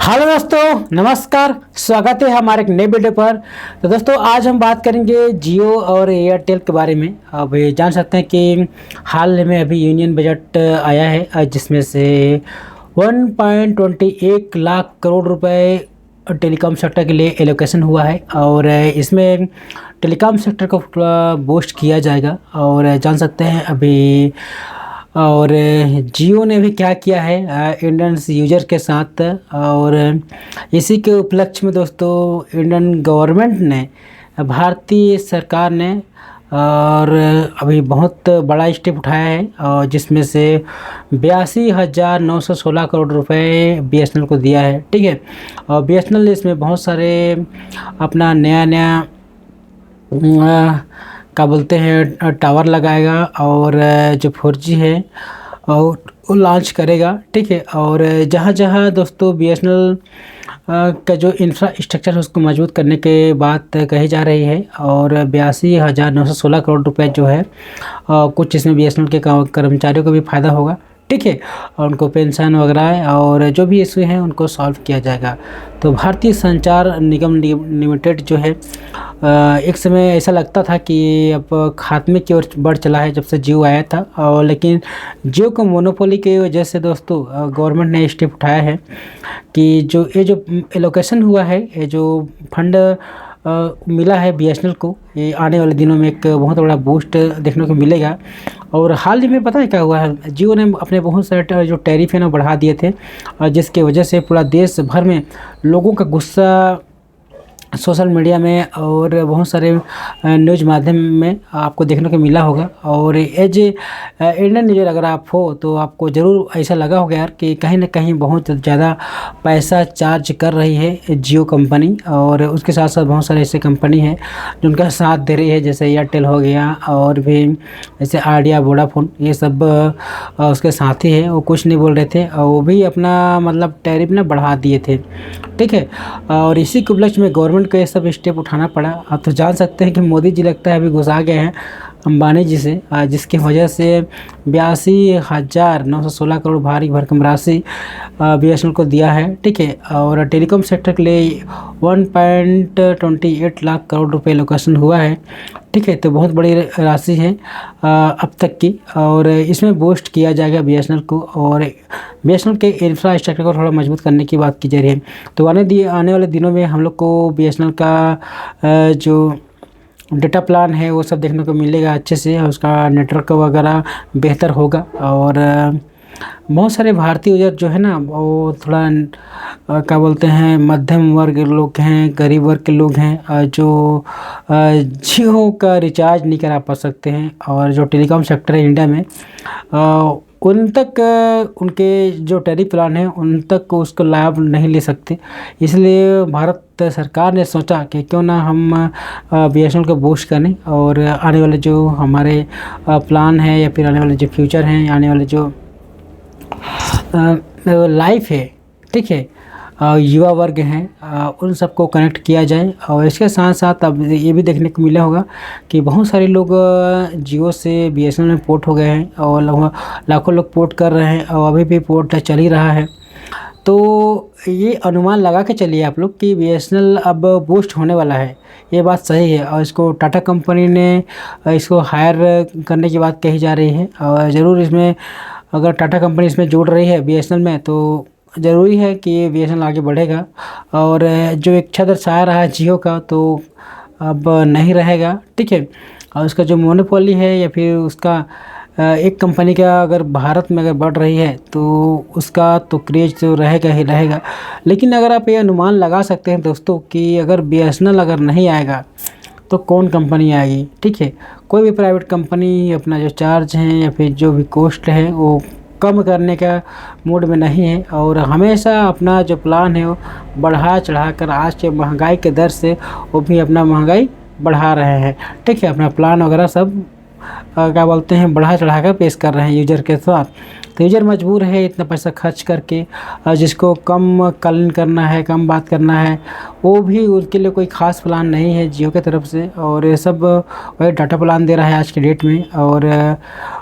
Hello दोस्तों, नमस्कार। स्वागत है हमारे एक नए वीडियो पर। तो दोस्तों, आज हम बात करेंगे जियो और एयरटेल के बारे में। अब ये जान सकते हैं कि हाल में अभी यूनियन बजट आया है, जिसमें से 1.21 लाख करोड़ रुपए टेलीकॉम सेक्टर के लिए एलोकेशन हुआ है। और इसमें टेलीकॉम सेक्टर को पूरा बूस्ट किया जाएगा। और जान सकते हैं अभी और जियो ने भी क्या किया है इंडियन यूजर के साथ। और इसी के उपलक्ष्य में दोस्तों, इंडियन गवर्नमेंट ने, भारतीय सरकार ने और अभी बहुत बड़ा स्टेप उठाया है, और जिसमें से 82,916 करोड़ रुपए बीएसएनएल को दिया है। ठीक है। और बीएसएनएल इसमें बहुत सारे अपना नया नया क्या बोलते हैं टावर लगाएगा, और जो 4G है और वो लॉन्च करेगा। ठीक है। और जहाँ जहाँ दोस्तों बीएसएनएल का जो इंफ्रास्ट्रक्चर है उसको मजबूत करने के बात कही जा रही है। और 82,916 करोड़ रुपए जो है कुछ इसमें बीएसएनएल के कर्मचारियों को भी फ़ायदा होगा। ठीक है। और उनको पेंशन वगैरह और जो भी इशू हैं उनको सॉल्व किया जाएगा। तो भारतीय संचार निगम लिमिटेड जो है एक समय ऐसा लगता था कि अब खात्मे की ओर बढ़ चला है जब से जियो आया था। और लेकिन जियो को मोनोपोली की वजह से दोस्तों गवर्नमेंट ने स्टेप उठाया है कि जो एलोकेशन हुआ है, ये जो फंड मिला है बीएसएनएल को, ये आने वाले दिनों में एक बहुत बड़ा बूस्ट देखने को मिलेगा। और हाल ही में पता है क्या हुआ है, जियो ने अपने बहुत सारे जो टैरिफ है ना बढ़ा दिए थे, और जिसके वजह से पूरा देश भर में लोगों का गुस्सा सोशल मीडिया में और बहुत सारे न्यूज़ माध्यम में आपको देखने को मिला होगा। और एज इंडियन यूजर अगर आप हो तो आपको ज़रूर ऐसा लगा होगा यार कि कहीं ना कहीं बहुत ज़्यादा पैसा चार्ज कर रही है जियो कंपनी। और उसके साथ साथ बहुत सारे ऐसे कंपनी हैं जिनका साथ दे रही है, जैसे एयरटेल हो गया, और भी जैसे आइडिया, वोडाफोन, ये सब उसके साथी हैं। वो कुछ नहीं बोल रहे थे, और वो भी अपना मतलब टैरिफ ना बढ़ा दिए थे। ठीक है। और इसी के उपलक्ष्य में गवर्नमेंट को ये सब स्टेप उठाना पड़ा। आप तो जान सकते हैं कि मोदी जी लगता है अभी घुसा गए हैं अंबानी जी से, जिसकी वजह से 82,916 करोड़ भारी भरकम राशि बीएसएनएल को दिया है। ठीक है। और टेलीकॉम सेक्टर के लिए 1.28 लाख करोड़ रुपए एलोकेशन हुआ है। ठीक है। तो बहुत बड़ी राशि है अब तक की, और इसमें बूस्ट किया जाएगा बीएसएनएल को, और बीएसएनएल के इंफ्रास्ट्रक्चर को थोड़ा मजबूत करने की बात की जा रही है। तो आने वाले दिनों में हम लोग को बीएसएनएल का जो डेटा प्लान है वो सब देखने को मिलेगा अच्छे से, और उसका नेटवर्क वगैरह बेहतर होगा। और बहुत सारे भारतीय यूजर जो है ना वो थोड़ा क्या बोलते हैं मध्यम वर्ग लोग हैं, गरीब वर्ग के लोग हैं, जो जियो का रिचार्ज नहीं करा पा सकते हैं, और जो टेलीकॉम सेक्टर है इंडिया में उन तक उनके जो टैरिफ प्लान है उन तक उसको लाभ नहीं ले सकते। इसलिए भारत सरकार ने सोचा कि क्यों ना हम बीएसएनएल को बूस्ट करें, और आने वाले जो हमारे प्लान है या फिर आने वाले जो फ्यूचर हैं, आने वाले जो लाइफ है, ठीक है, युवा वर्ग हैं, उन सबको कनेक्ट किया जाए। और इसके साथ साथ अब ये भी देखने को मिला होगा कि बहुत सारे लोग जियो से बीएसएनएल में पोर्ट हो गए हैं, और लाखों लोग पोर्ट कर रहे हैं, और अभी भी पोर्ट चल ही रहा है। तो ये अनुमान लगा के चलिए आप लोग कि बीएसएनएल अब बूस्ट होने वाला है, ये बात सही है। और इसको टाटा कंपनी ने इसको हायर करने की बात कही जा रही है, और ज़रूर इसमें अगर टाटा कंपनी इसमें जुड़ रही है बीएसएनएल में तो ज़रूरी है कि ये बीएसएनएल आगे बढ़ेगा। और जो एक छत्र छाया रहा है जियो का तो अब नहीं रहेगा। ठीक है। और उसका जो मोनोपोली है या फिर उसका एक कंपनी का अगर भारत में अगर बढ़ रही है तो उसका तो क्रेज तो रहेगा ही रहेगा। लेकिन अगर आप ये अनुमान लगा सकते हैं दोस्तों कि अगर बीएसएनएल अगर नहीं आएगा तो कौन कंपनी आएगी। ठीक है। कोई भी प्राइवेट कंपनी अपना जो चार्ज है या फिर जो भी कॉस्ट है वो कम करने का मूड में नहीं है, और हमेशा अपना जो प्लान है वो बढ़ा चढ़ा कर आज के महंगाई के दर से वो भी अपना महंगाई बढ़ा रहे हैं। ठीक है। अपना प्लान वगैरह सब क्या बोलते हैं बढ़ा चढ़ा कर पेश कर रहे हैं यूजर के साथ। तो यूजर मजबूर है इतना पैसा खर्च करके, जिसको कम कॉलिंग करना है, कम बात करना है, वो भी उनके लिए कोई ख़ास प्लान नहीं है जियो की तरफ से। और ये सब वही डाटा प्लान दे रहा है आज के डेट में। और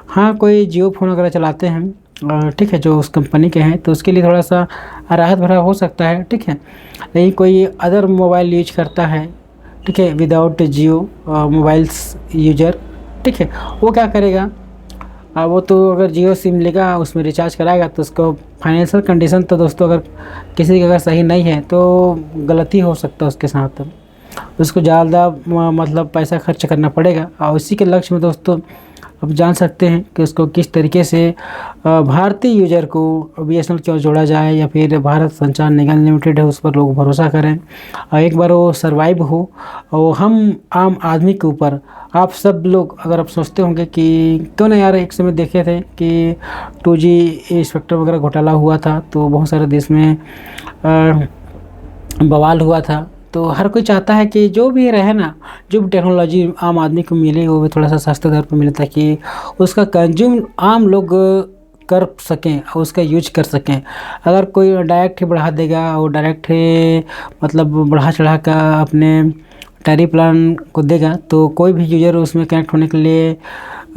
हाँ, कोई जियो फ़ोन वगैरह चलाते हैं ठीक है, जो उस कंपनी के हैं, तो उसके लिए थोड़ा सा राहत भरा हो सकता है, ठीक है। लेकिन कोई अदर मोबाइल यूज करता है, ठीक है, विदाउट जियो मोबाइल्स यूजर, ठीक है, वो क्या करेगा? वो तो अगर जियो सिम लेगा, उसमें रिचार्ज कराएगा, तो उसको फाइनेंशियल कंडीशन तो दोस्तों अगर किसी की अगर सही नहीं है तो गलती हो सकता है उसके साथ। उसको ज़्यादा मतलब पैसा खर्च करना पड़ेगा, और उसी के लक्ष्य में दोस्तों अब जान सकते हैं कि उसको किस तरीके से भारतीय यूजर को बीएसएनएल क्यों जोड़ा जाए, या फिर भारत संचार निगम लिमिटेड है उस पर लोग भरोसा करें, और एक बार वो सर्वाइव हो, और हम आम आदमी के ऊपर, आप सब लोग अगर आप सोचते होंगे कि क्यों ना यार, एक समय देखे थे कि 2G स्पेक्ट्रम वगैरह घोटाला हुआ था, तो बहुत सारे देश में बवाल हुआ था। तो हर कोई चाहता है कि जो भी रहे ना, जो भी टेक्नोलॉजी आम आदमी को मिले वो भी थोड़ा सा सस्ते दर पर मिले, ताकि उसका कंज्यूम आम लोग कर सकें और उसका यूज कर सकें। अगर कोई डायरेक्ट ही बढ़ा देगा और डायरेक्ट ही मतलब बढ़ा चढ़ा कर अपने टैरिफ प्लान को देगा, तो कोई भी यूज़र उसमें कनेक्ट होने के लिए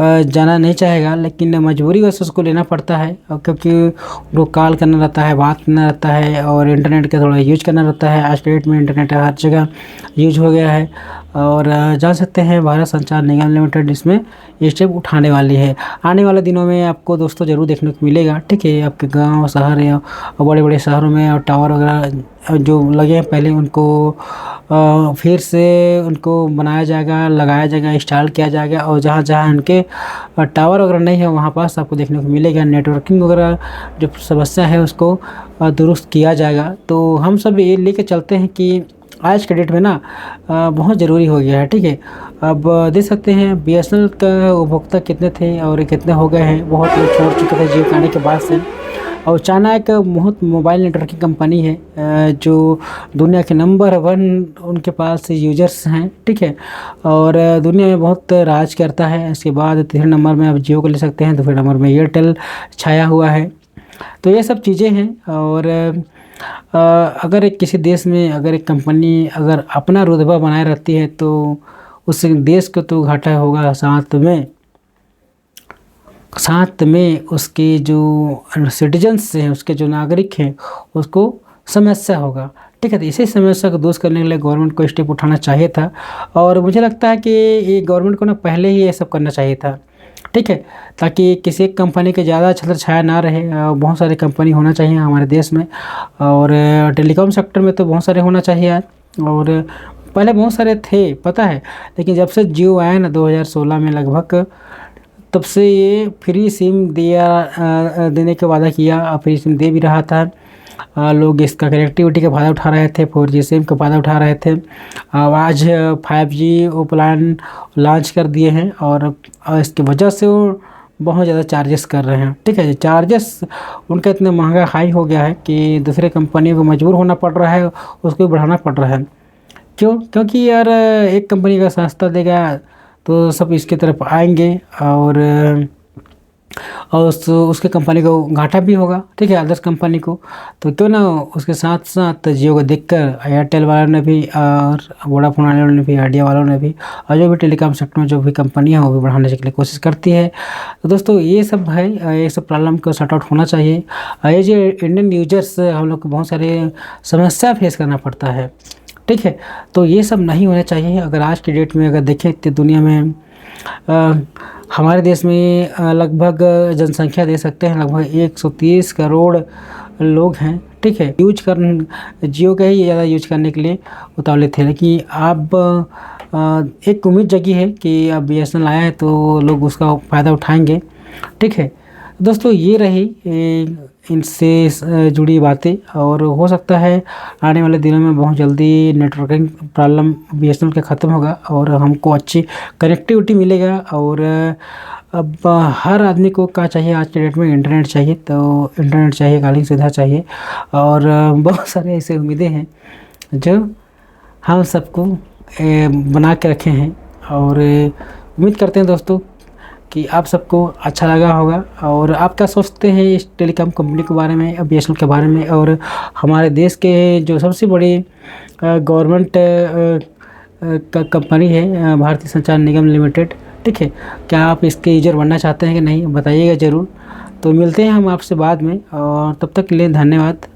जाना नहीं चाहेगा, लेकिन मजबूरी वैसे उसको लेना पड़ता है, क्योंकि उनको कॉल करना रहता है, बात करना रहता है, और इंटरनेट का थोड़ा यूज करना रहता है। आज के डेट में इंटरनेट हर जगह यूज हो गया है, और जान सकते हैं भारत संचार निगम लिमिटेड इसमें ये स्टेप उठाने वाली है। आने वाले दिनों में आपको दोस्तों ज़रूर देखने को मिलेगा, ठीक है। आपके गांव शहर या बड़े बड़े शहरों में और टावर वगैरह जो लगे हैं पहले, उनको फिर से उनको बनाया जाएगा, लगाया जाएगा, इंस्टॉल किया जाएगा, और जहाँ जहाँ उनके टावर वगैरह नहीं है वहाँ पास आपको देखने को मिलेगा। नेटवर्किंग वगैरह जो समस्या है उसको दुरुस्त किया जाएगा। तो हम सब ये लेके चलते हैं कि आज के डेट में ना बहुत ज़रूरी हो गया है, ठीक है। अब देख सकते हैं बीएसएनएल का उपभोक्ता कितने थे और कितने हो गए हैं। बहुत लोग छोड़ चुके थे जियो के आने के बाद से, और चाइना एक बहुत मोबाइल नेटवर्किंग कंपनी है जो दुनिया के नंबर 1 उनके पास यूजर्स हैं, ठीक है, और दुनिया में बहुत राज करता है। इसके बाद तीसरे नंबर में आप जियो को ले सकते हैं, दूसरे नंबर में एयरटेल छाया हुआ है। तो ये सब चीज़ें हैं, और अगर एक किसी देश में अगर एक कंपनी अगर अपना रुतबा बनाए रहती है तो उस देश को तो घाटा होगा, साथ में उसके जो सिटीजन्स हैं, उसके जो नागरिक हैं, उसको समस्या होगा, ठीक है। तो इसी समस्या को दूर करने के लिए गवर्नमेंट को स्टेप उठाना चाहिए था, और मुझे लगता है कि ये गवर्नमेंट को ना पहले ही ये सब करना चाहिए था, ठीक है, ताकि किसी एक कंपनी के ज़्यादा छत्र छाया ना रहे। बहुत सारी कंपनी होना चाहिए हमारे देश में, और टेलीकॉम सेक्टर में तो बहुत सारे होना चाहिए। और पहले बहुत सारे थे पता है, लेकिन जब से जियो आया ना 2016 में लगभग, तब से ये फ्री सिम देने का वादा किया, और फ्री सिम दे भी रहा था। लोग इसका कनेक्टिविटी का फ़ायदा उठा रहे थे, 4G सिम का फ़ायदा उठा रहे थे। अब आज 5G वो प्लान लॉन्च कर दिए हैं, और इसकी वजह से वो बहुत ज़्यादा चार्जेस कर रहे हैं, ठीक है। चार्जेस उनका इतना महंगा हाई हो गया है कि दूसरे कंपनी को मजबूर होना पड़ रहा है, उसको बढ़ाना पड़ रहा है। क्यों? क्योंकि यार एक कंपनी का सस्ता देगा तो सब इसकी तरफ आएंगे, और उसके कंपनी को घाटा भी होगा, ठीक है, अदर्स कंपनी को। तो क्यों ना उसके साथ साथ जियो को देखकर एयरटेल वालों ने भी, और वोडाफोन वालों ने भी, आइडिया वालों ने भी, और जो भी टेलीकॉम सेक्टर में जो भी कंपनी है वो भी बढ़ाने के लिए कोशिश करती है। तो दोस्तों ये सब है, ये सब प्रॉब्लम को सॉर्ट आउट होना चाहिए। ये जो इंडियन यूजर्स हम लोग को बहुत सारे समस्या फेस करना पड़ता है, ठीक है। तो ये सब नहीं होने चाहिए। अगर आज की डेट में अगर देखें तो दुनिया में हमारे देश में लगभग जनसंख्या दे सकते हैं लगभग 130 करोड़ लोग हैं, ठीक है। जियो का ही ज़्यादा यूज करने के लिए उतावले थे, लेकिन अब एक उम्मीद जगी है कि अब बीएसएनएल आया है तो लोग उसका फ़ायदा उठाएंगे, ठीक है। दोस्तों ये रही इनसे जुड़ी बातें, और हो सकता है आने वाले दिनों में बहुत जल्दी नेटवर्किंग प्रॉब्लम बीएसएनएल का ख़त्म होगा, और हमको अच्छी कनेक्टिविटी मिलेगा। और अब हर आदमी को क्या चाहिए आज के डेट में? इंटरनेट चाहिए, तो इंटरनेट चाहिए, कॉलिंग सुविधा चाहिए, और बहुत सारे ऐसे उम्मीदें हैं जो हम सबको बना के रखे हैं। और उम्मीद करते हैं दोस्तों कि आप सबको अच्छा लगा होगा। और आप क्या सोचते हैं इस टेलीकॉम कंपनी के बारे में, बीएसएनएल के बारे में, और हमारे देश के जो सबसे बड़ी गवर्नमेंट कंपनी है भारतीय संचार निगम लिमिटेड, ठीक है, क्या आप इसके यूजर बनना चाहते हैं कि नहीं? बताइएगा ज़रूर। तो मिलते हैं हम आपसे बाद में, और तब तक के लिए धन्यवाद।